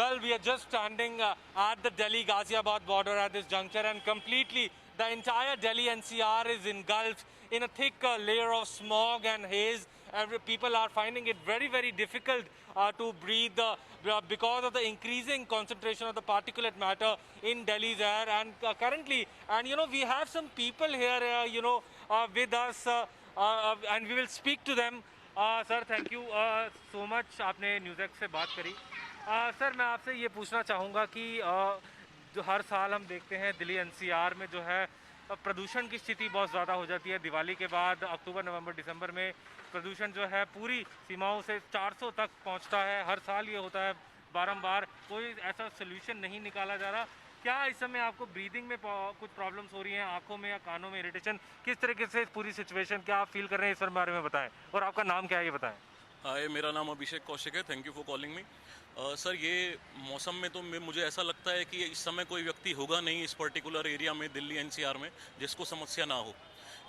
Well, we are just standing at the Delhi-Ghaziabad border at this juncture, and completely the entire Delhi NCR is engulfed in a thick layer of smog and haze. People are finding it very, very difficult to breathe because of the increasing concentration of the particulate matter in Delhi's air. And currently, and we have some people here, with us, and we will speak to them. Sir thank you so much, आपने news से बात करी। Sir मैं आपसे ये पूछना चाहूँगा कि जो हर साल हम देखते हैं दिल्ली एनसीआर में जो है प्रदूषण की स्थिति बहुत ज़्यादा हो जाती है। दिवाली के बाद अक्टूबर नवंबर दिसंबर में प्रदूषण जो है पूरी सीमाओं से 400 तक पहुंचता है। हर साल ये होता है बारंबार, कोई ऐसा सोल्यूशन नहीं निकाला जा रहा। क्या इस समय आपको ब्रीदिंग में कुछ प्रॉब्लम्स हो रही हैं, आंखों में या कानों में इरिटेशन, किस तरीके से पूरी सिचुएशन क्या आप फील कर रहे हैं इस बारे में बताएं, और आपका नाम क्या है ये बताएं। हाय, मेरा नाम अभिषेक कौशिक है। Thank you for calling me. Sir, ये मौसम में तो मुझे ऐसा लगता है कि इस समय कोई व्यक्ति होगा नहीं इस पर्टिकुलर एरिया में, दिल्ली एनसीआर में, जिसको समस्या ना हो,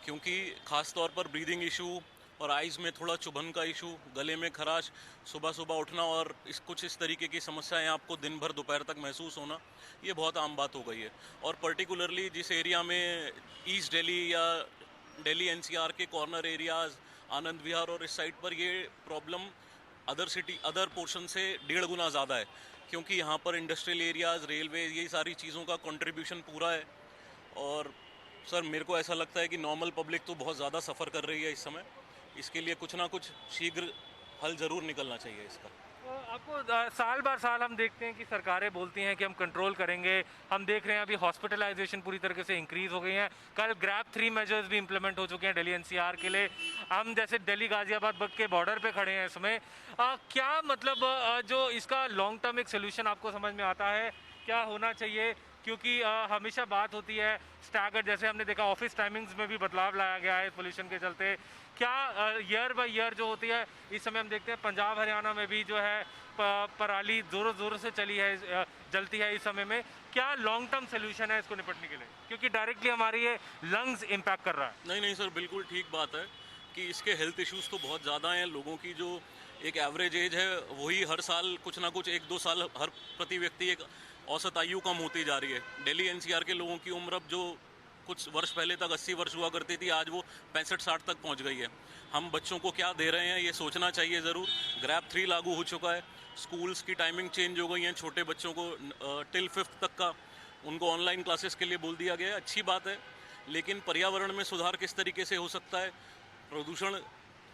क्योंकि ख़ास तौर पर ब्रीदिंग इशू और आइज़ में थोड़ा चुभन का इशू, गले में खराश, सुबह सुबह उठना और कुछ इस तरीके की समस्याएं आपको दिन भर दोपहर तक महसूस होना, ये बहुत आम बात हो गई है। और पर्टिकुलरली जिस एरिया में ईस्ट दिल्ली या दिल्ली एनसीआर के कॉर्नर एरियाज़, आनंद विहार और इस साइड पर ये प्रॉब्लम अदर पोर्शन से 1.5 गुना ज़्यादा है, क्योंकि यहाँ पर इंडस्ट्रियल एरियाज़, रेलवे, ये सारी चीज़ों का कंट्रीब्यूशन पूरा है। और सर, मेरे को ऐसा लगता है कि नॉर्मल पब्लिक तो बहुत ज़्यादा सफ़र कर रही है इस समय। इसके लिए कुछ ना कुछ शीघ्र हल ज़रूर निकलना चाहिए इसका। आपको साल बार साल हम देखते हैं कि सरकारें बोलती हैं कि हम कंट्रोल करेंगे। हम देख रहे हैं अभी हॉस्पिटलाइजेशन पूरी तरीके से इंक्रीज़ हो गई हैं। कल ग्रैब 3 मेजर्स भी इंप्लीमेंट हो चुके हैं दिल्ली एनसीआर के लिए। हम जैसे दिल्ली गाजियाबाद के बॉर्डर पे खड़े हैं इसमें, क्या मतलब जो इसका लॉन्ग टर्म एक सोल्यूशन आपको समझ में आता है, क्या होना चाहिए? क्योंकि हमेशा बात होती है स्टैगर्ड, जैसे हमने देखा ऑफिस टाइमिंग्स में भी बदलाव लाया गया है पोल्यूशन के चलते। क्या ईयर बाय ईयर जो होती है, इस समय हम देखते हैं पंजाब हरियाणा में भी जो है पराली ज़ोरों से जलती है इस समय में। क्या लॉन्ग टर्म सोल्यूशन है इसको निपटने के लिए, क्योंकि डायरेक्टली हमारी ये लंग्स इम्पैक्ट कर रहा है। नहीं सर, बिल्कुल ठीक बात है कि इसके हेल्थ इश्यूज़ तो बहुत ज़्यादा हैं। लोगों की जो एक एवरेज एज है वही हर साल कुछ ना कुछ 1-2 साल हर प्रति व्यक्ति एक औसत आयु कम होती जा रही है। दिल्ली एनसीआर के लोगों की उम्र अब जो कुछ वर्ष पहले तक 80 वर्ष हुआ करती थी, आज वो 65-60 तक पहुंच गई है। हम बच्चों को क्या दे रहे हैं ये सोचना चाहिए ज़रूर। ग्रैब 3 लागू हो चुका है, स्कूल्स की टाइमिंग चेंज हो गई हैं, छोटे बच्चों को टिल 5th तक का उनको ऑनलाइन क्लासेस के लिए बोल दिया गया है। अच्छी बात है, लेकिन पर्यावरण में सुधार किस तरीके से हो सकता है, प्रदूषण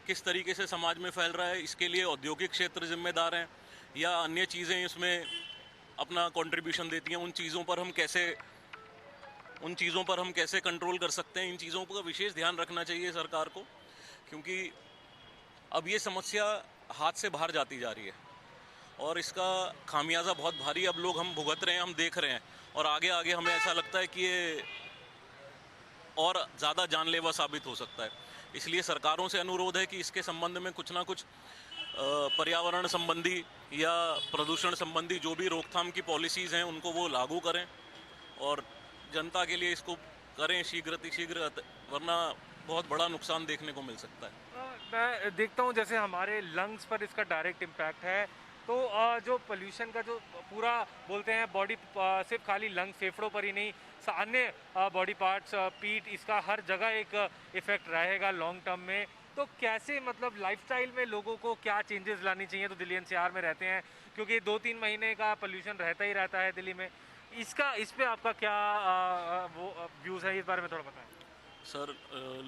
किस तरीके से समाज में फैल रहा है, इसके लिए औद्योगिक क्षेत्र जिम्मेदार हैं या अन्य चीज़ें इसमें अपना कंट्रीब्यूशन देती हैं, उन चीज़ों पर हम कैसे कंट्रोल कर सकते हैं, इन चीज़ों का विशेष ध्यान रखना चाहिए सरकार को, क्योंकि अब ये समस्या हाथ से बाहर जाती जा रही है और इसका खामियाजा बहुत भारी अब लोग हम भुगत रहे हैं, हम देख रहे हैं। और आगे आगे हमें ऐसा लगता है कि ये और ज़्यादा जानलेवा साबित हो सकता है। इसलिए सरकारों से अनुरोध है कि इसके संबंध में कुछ ना कुछ पर्यावरण संबंधी या प्रदूषण संबंधी जो भी रोकथाम की पॉलिसीज़ हैं उनको वो लागू करें और जनता के लिए इसको करें शीघ्र, वरना बहुत बड़ा नुकसान देखने को मिल सकता है। मैं देखता हूँ जैसे हमारे लंग्स पर इसका डायरेक्ट इम्पैक्ट है, तो जो पोल्यूशन का जो पूरा बोलते हैं बॉडी, सिर्फ खाली लंग फेफड़ों पर ही नहीं, अन्य बॉडी पार्ट्स, पीठ, इसका हर जगह एक इफेक्ट रहेगा लॉन्ग टर्म में। तो कैसे मतलब लाइफस्टाइल में लोगों को क्या चेंजेस लानी चाहिए? तो दिल्ली एनसीआर में रहते हैं, क्योंकि 2-3 महीने का पोल्यूशन रहता ही रहता है दिल्ली में। इस पे आपका क्या वो व्यूज़ है, इस बारे में थोड़ा बताएं। सर,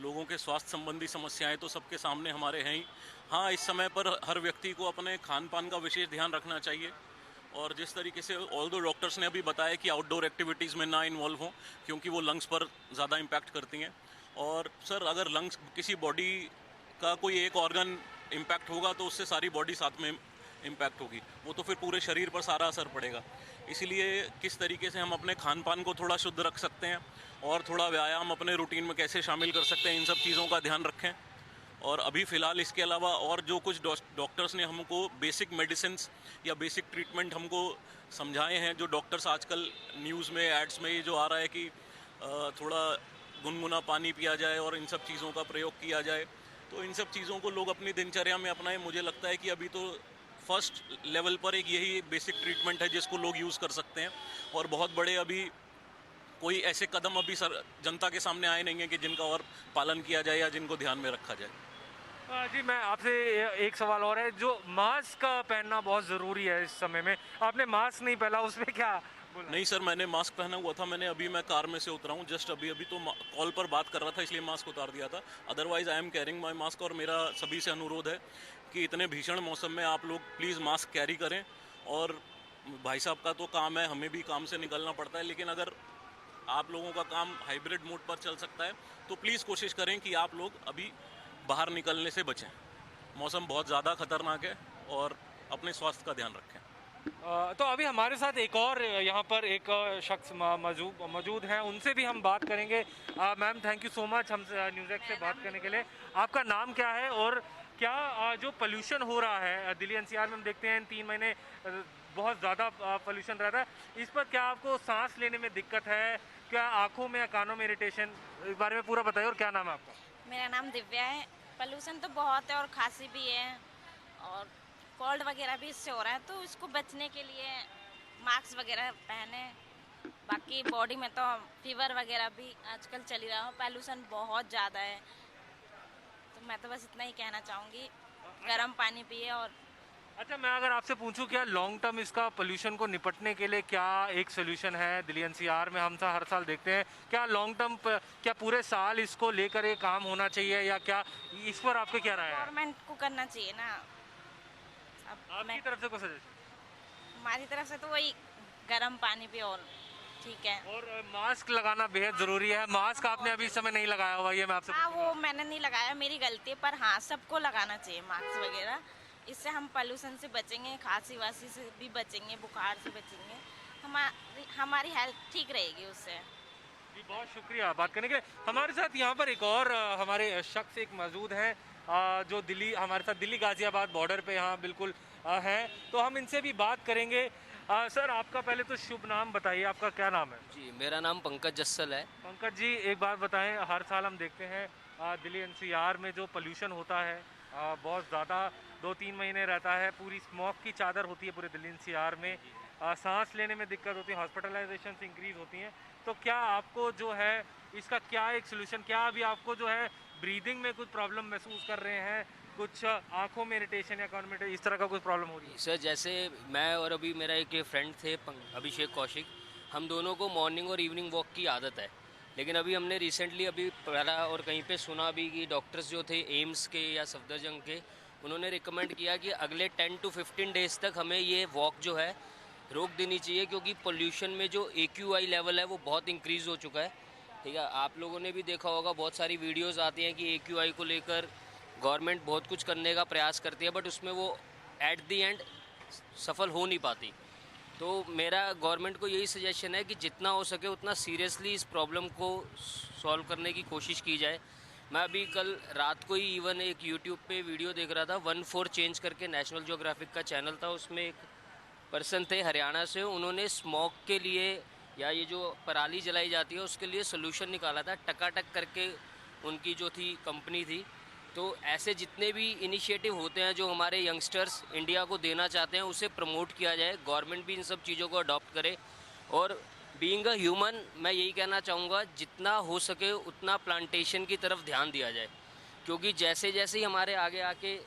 लोगों के स्वास्थ्य संबंधी समस्याएं तो सबके सामने हमारे हैं ही। हाँ, इस समय पर हर व्यक्ति को अपने खान पान का विशेष ध्यान रखना चाहिए और जिस तरीके से ऑल्दो डॉक्टर्स ने अभी बताया कि आउटडोर एक्टिविटीज़ में ना इन्वॉल्व हों, क्योंकि वो लंग्स पर ज़्यादा इम्पैक्ट करती हैं। और सर, अगर लंग्स किसी बॉडी का कोई एक ऑर्गन इम्पैक्ट होगा तो उससे सारी बॉडी साथ में इम्पैक्ट होगी, वो तो फिर पूरे शरीर पर सारा असर पड़ेगा। इसीलिए किस तरीके से हम अपने खान पान को थोड़ा शुद्ध रख सकते हैं और थोड़ा व्यायाम अपने रूटीन में कैसे शामिल कर सकते हैं, इन सब चीज़ों का ध्यान रखें। और अभी फ़िलहाल इसके अलावा और जो कुछ डॉक्टर्स ने हमको बेसिक मेडिसिन्स या बेसिक ट्रीटमेंट हमको समझाए हैं, जो डॉक्टर्स आजकल न्यूज़ में, एड्स में ये जो आ रहा है कि थोड़ा गुनगुना पानी पिया जाए और इन सब चीज़ों का प्रयोग किया जाए, तो इन सब चीज़ों को लोग अपनी दिनचर्या में अपनाएं। मुझे लगता है कि अभी तो फर्स्ट लेवल पर एक यही बेसिक ट्रीटमेंट है जिसको लोग यूज़ कर सकते हैं, और बहुत बड़े अभी कोई ऐसे कदम अभी जनता के सामने आए नहीं हैं कि जिनका और पालन किया जाए या जिनको ध्यान में रखा जाए। जी मैं आपसे एक सवाल और है, जो मास्क का पहनना बहुत ज़रूरी है इस समय में, आपने मास्क नहीं पहना, उसमें क्या बोला? नहीं सर, मैंने मास्क पहना हुआ था। मैं कार में से उतरा हूँ जस्ट अभी तो कॉल पर बात कर रहा था इसलिए मास्क उतार दिया था। Otherwise I am carrying my mask, और मेरा सभी से अनुरोध है कि इतने भीषण मौसम में आप लोग प्लीज़ मास्क कैरी करें। और भाई साहब का तो काम है, हमें भी काम से निकलना पड़ता है, लेकिन अगर आप लोगों का काम हाइब्रिड मोड पर चल सकता है तो प्लीज़ कोशिश करें कि आप लोग अभी बाहर निकलने से बचें। मौसम बहुत ज़्यादा खतरनाक है, और अपने स्वास्थ्य का ध्यान रखें। तो अभी हमारे साथ एक और यहाँ पर एक शख्स मौजूद हैं, उनसे भी हम बात करेंगे। Ma'am thank you so much हमसे न्यूज़ एक्स से बात करने के लिए। आपका नाम क्या है, और क्या जो पोल्यूशन हो रहा है दिल्ली एनसीआर में, हम देखते हैं इन 3 महीने बहुत ज़्यादा पोल्यूशन रहता है, इस पर क्या आपको सांस लेने में दिक्कत है, क्या आँखों में या कानों में इरिटेशन, इस बारे में पूरा बताइए। और क्या नाम है आपका? मेरा नाम दिव्या है। पोल्यूशन तो बहुत है और खांसी भी है और कोल्ड वगैरह भी इससे हो रहा है, तो इसको बचने के लिए मास्क वगैरह पहने। बाकी बॉडी में तो फीवर वगैरह भी आजकल चल ही रहा है, पोल्यूशन बहुत ज़्यादा है, तो मैं तो बस इतना ही कहना चाहूँगी, गर्म पानी पिए। और अच्छा, मैं अगर आपसे पूछूं क्या लॉन्ग टर्म इसका पोल्यूशन को निपटने के लिए क्या एक सोल्यूशन है दिल्ली एनसीआर में? हम हर साल देखते हैं, क्या लॉन्ग टर्म क्या पूरे साल इसको लेकर ये काम होना चाहिए, या क्या इस पर आपके क्या राय है? गवर्नमेंट को करना चाहिए ना। अब आपकी तरफ से कोई सजेशन? हमारी तरफ से तो वही गर्म पानी पिए और ठीक है। और मास्क लगाना बेहद जरूरी है। मास्क आपने अभी इस समय नहीं लगाया हुआ, ये मैं आपसे हाँ, वो मैंने नहीं लगाया, मेरी गलती है, पर हाँ सबको लगाना चाहिए मास्क वगैरह। इससे हम पोल्यूशन से बचेंगे, खांसी वासी से भी बचेंगे, बुखार से बचेंगे, हमारी हेल्थ ठीक रहेगी उससे। जी बहुत शुक्रिया बात करने के लिए। हमारे साथ यहाँ पर एक और हमारे शख्स एक मौजूद हैं, जो हमारे साथ दिल्ली गाजियाबाद बॉर्डर पे यहाँ बिल्कुल हैं, तो हम इनसे भी बात करेंगे। सर आपका पहले तो शुभ नाम बताइए, आपका क्या नाम है? जी, मेरा नाम पंकज जस्सल है। पंकज जी एक बात बताएं, हर साल हम देखते हैं दिल्ली एनसीआर में जो पोल्यूशन होता है बहुत ज़्यादा 2-3 महीने रहता है, पूरी स्मॉग की चादर होती है पूरे दिल्ली एनसीआर में, सांस लेने में दिक्कत होती है, हॉस्पिटलाइजेशन इंक्रीज होती हैं, तो क्या आपको जो है इसका क्या एक सोल्यूशन, क्या अभी आपको जो है ब्रीदिंग में कुछ प्रॉब्लम महसूस कर रहे हैं, कुछ आंखों में इरिटेशन या कान में इस तरह का कुछ प्रॉब्लम हो रही है? सर जैसे मैं और अभी मेरा एक फ्रेंड थे अभिषेक कौशिक, हम दोनों को मॉर्निंग और इवनिंग वॉक की आदत है, लेकिन अभी हमने रिसेंटली अभी पढ़ा और कहीं पे सुना भी कि डॉक्टर्स जो थे एम्स के या सफदरजंग के, उन्होंने रिकमेंड किया कि अगले 10 to 15 डेज तक हमें ये वॉक जो है रोक देनी चाहिए, क्योंकि पोल्यूशन में जो AQI लेवल है वो बहुत इंक्रीज़ हो चुका है। ठीक है, आप लोगों ने भी देखा होगा, बहुत सारी वीडियोस आती हैं कि AQI को लेकर गवर्नमेंट बहुत कुछ करने का प्रयास करती है, बट उसमें वो एट द एंड सफल हो नहीं पाती। तो मेरा गवर्नमेंट को यही सजेशन है कि जितना हो सके उतना सीरियसली इस प्रॉब्लम को सॉल्व करने की कोशिश की जाए। मैं अभी कल रात को ही इवन एक यूट्यूब पे वीडियो देख रहा था, 1-4 चेंज करके नेशनल ज्योग्राफिक का चैनल था, उसमें एक पर्सन थे हरियाणा से, उन्होंने स्मोक के लिए या ये जो पराली जलाई जाती है उसके लिए सोल्यूशन निकाला था, टकाटक करके उनकी जो थी कंपनी थी। तो ऐसे जितने भी इनिशिएटिव होते हैं जो हमारे यंगस्टर्स इंडिया को देना चाहते हैं, उसे प्रमोट किया जाए, गवर्नमेंट भी इन सब चीज़ों को अडॉप्ट करे। और बीइंग अ ह्यूमन मैं यही कहना चाहूँगा, जितना हो सके उतना प्लांटेशन की तरफ ध्यान दिया जाए, क्योंकि जैसे जैसे ही हमारे आगे आके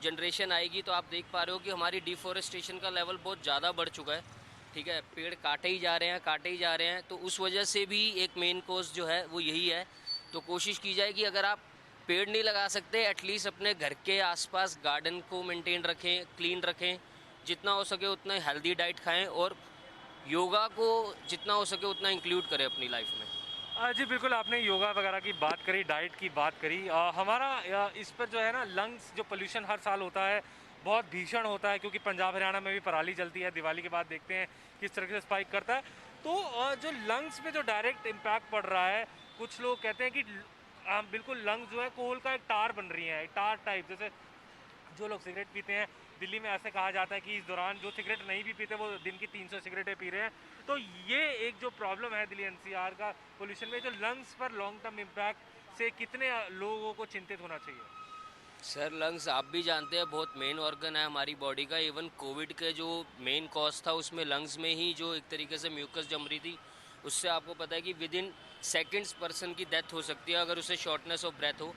जनरेशन आएगी तो आप देख पा रहे हो कि हमारी डिफॉरेस्टेशन का लेवल बहुत ज़्यादा बढ़ चुका है। ठीक है, पेड़ काटे ही जा रहे हैं, तो उस वजह से भी एक मेन कॉज जो है वो यही है। तो कोशिश की जाए कि अगर आप पेड़ नहीं लगा सकते, एटलीस्ट अपने घर के आसपास गार्डन को मेंटेन रखें, क्लीन रखें, जितना हो सके उतना हेल्दी डाइट खाएं, और योगा को जितना हो सके उतना इंक्लूड करें अपनी लाइफ में। जी बिल्कुल, आपने योगा वगैरह की बात करी, डाइट की बात करी। हमारा इस पर जो है ना, लंग्स जो पोल्यूशन हर साल होता है बहुत भीषण होता है, क्योंकि पंजाब हरियाणा में भी पराली जलती है, दिवाली के बाद देखते हैं किस तरह से स्पाइक करता है। तो जो लंग्स पे जो डायरेक्ट इम्पैक्ट पड़ रहा है, कुछ लोग कहते हैं कि बिल्कुल लंग्स जो है कोल का एक टार बन रही है, टार टाइप। जैसे जो लोग सिगरेट पीते हैं, दिल्ली में ऐसे कहा जाता है कि इस दौरान जो सिगरेट नहीं भी पीते वो दिन की 300 सिगरेटें पी रहे हैं। तो ये एक जो प्रॉब्लम है दिल्ली एनसीआर का पोल्यूशन में, जो लंग्स पर लॉन्ग टर्म इम्पैक्ट से कितने लोगों को चिंतित होना चाहिए? सर लंग्स आप भी जानते हैं बहुत मेन ऑर्गन है हमारी बॉडी का। इवन कोविड के जो मेन कॉज था उसमें लंग्स में ही जो एक तरीके से म्यूकस जम रही थी, उससे आपको पता है कि विद इन सेकेंड्स पर्सन की डेथ हो सकती है अगर उसे शॉर्टनेस ऑफ ब्रेथ हो।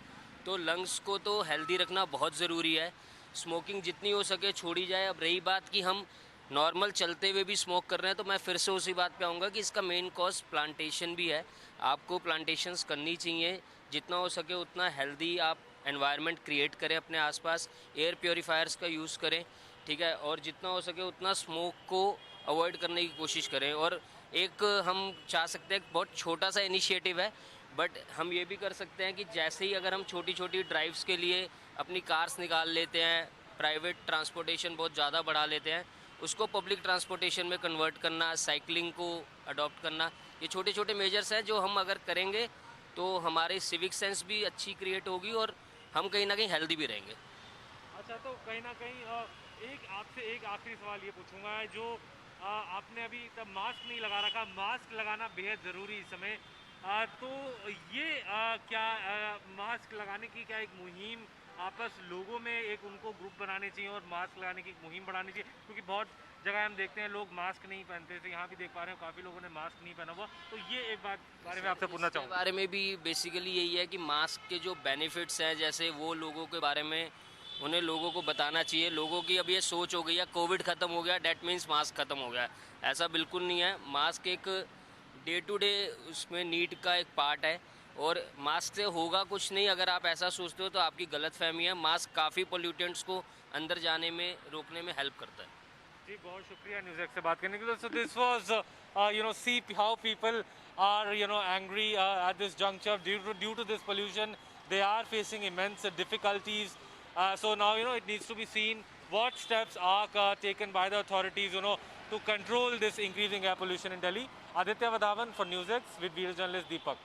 तो लंग्स को तो हेल्दी रखना बहुत ज़रूरी है। स्मोकिंग जितनी हो सके छोड़ी जाए। अब रही बात कि हम नॉर्मल चलते हुए भी स्मोक कर रहे हैं, तो मैं फिर से उसी बात पे आऊँगा कि इसका मेन कॉज प्लांटेशन भी है। आपको प्लांटेशंस करनी चाहिए, जितना हो सके उतना हेल्दी आप एनवायरनमेंट क्रिएट करें अपने आसपास, एयर प्योरीफायर्स का यूज़ करें, ठीक है, और जितना हो सके उतना स्मोक को अवॉइड करने की कोशिश करें। और एक हम चाह सकते हैं, बहुत छोटा सा इनिशिएटिव है, बट हम ये भी कर सकते हैं कि जैसे ही अगर हम छोटी छोटी ड्राइव्स के लिए अपनी कार्स निकाल लेते हैं, प्राइवेट ट्रांसपोर्टेशन बहुत ज़्यादा बढ़ा लेते हैं, उसको पब्लिक ट्रांसपोर्टेशन में कन्वर्ट करना, साइकिलिंग को अडॉप्ट करना, ये छोटे छोटे मेजर्स हैं जो हम अगर करेंगे तो हमारी सिविक सेंस भी अच्छी क्रिएट होगी और हम कहीं ना कहीं हेल्दी भी रहेंगे। अच्छा, तो कहीं ना कहीं एक आपसे एक आखिरी सवाल ये पूछूंगा, जो आपने अभी तब मास्क नहीं लगा रखा, मास्क लगाना बेहद ज़रूरी इस समय, तो ये क्या मास्क लगाने की क्या एक मुहिम आपस लोगों में एक उनको ग्रुप बनाने चाहिए और मास्क लगाने की एक मुहिम बढ़ानी चाहिए? क्योंकि बहुत जगह हम देखते हैं लोग मास्क नहीं पहनते थे, यहाँ भी देख पा रहे हैं काफ़ी लोगों ने मास्क नहीं पहना हुआ। तो ये एक बात बारे में आपसे पूछना इसके चाहूँगा। बारे में भी बेसिकली यही है कि मास्क के जो बेनिफिट्स हैं, जैसे वो लोगों के बारे में उन्हें लोगों को बताना चाहिए। लोगों की अब ये सोच हो गई है कोविड ख़त्म हो गया डैट मीन्स मास्क ख़त्म हो गया, ऐसा बिल्कुल नहीं है। मास्क एक डे टू डे उसमें नीड का एक पार्ट है और मास्क से होगा कुछ नहीं, अगर आप ऐसा सोचते हो तो आपकी गलत फहमी है। मास्क काफ़ी पोल्यूटेंट्स को अंदर जाने में रोकने में हेल्प करता है। जी, बहुत शुक्रिया न्यूज़ एक्स से बात करने के लिए। So this was see how people are angry at this juncture due to this pollution. They are facing immense difficulties. So now it needs to be seen what steps are taken by the authorities to control this increasing air pollution in Delhi. Aditya Vadhavan for News X with video journalist Deepak.